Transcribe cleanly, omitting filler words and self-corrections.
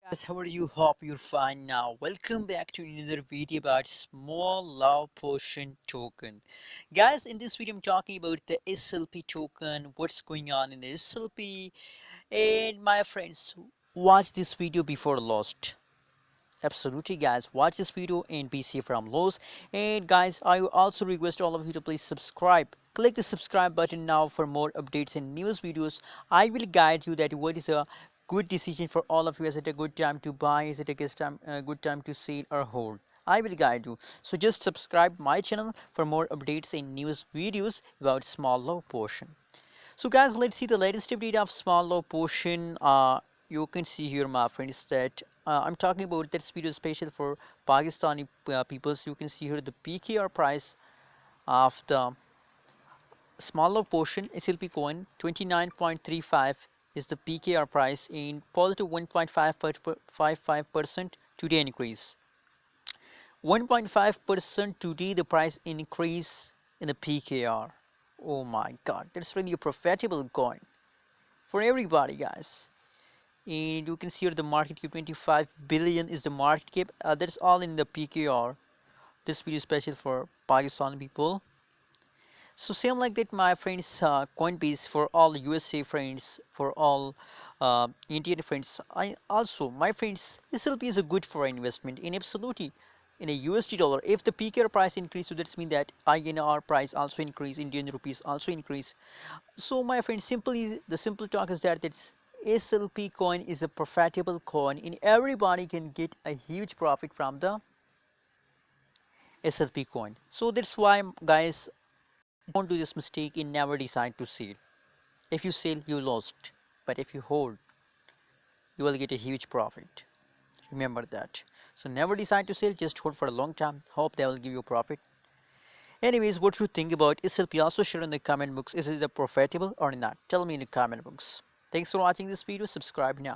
Guys, how are you? Hope you're fine now. Welcome back to another video about small love potion token. Guys, in this video I'm talking about the SLP token, what's going on in SLP, and my friends, watch this video before lost. Absolutely, guys, watch this video and be safe from loss. And guys, I also request all of you to please subscribe. Click the subscribe button now for more updates and news videos. I will guide you that what is a good decision for all of you. Is it a good time to buy? Is it a good time to sell or hold? I will guide you. So just subscribe my channel for more updates and news videos about small low portion. So guys, let's see the latest update of small low portion. You can see here, my friends, that I'm talking about that video special for Pakistani peoples. You can see here the PKR price of the small low portion SLP coin 29.35 is the PKR price in positive 1.55% today increase. 1.5% today the price increase in the PKR. Oh my god, that's really a profitable coin for everybody, guys. And you can see here the market cap 25 billion is the market cap. That's all in the PKR. This video is special for Pakistan people. So same like that, my friends. Coinbase for all USA friends, for all Indian friends. I also, my friends, SLP is a good for investment in absolutely in a USD dollar. If the PKR price increase, so that's mean that INR price also increase, Indian rupees also increase. So my friend, simply the simple talk is that it's SLP coin is a profitable coin and everybody can get a huge profit from the SLP coin. So that's why, guys, don't do this mistake and never decide to sell. If you sell, you lost, but if you hold, you will get a huge profit. Remember that. So never decide to sell, just hold for a long time. Hope they will give you a profit. Anyways, what you think about SLP, also share in the comment box. Is it a profitable or not? Tell me in the comment box. Thanks for watching this video. Subscribe now.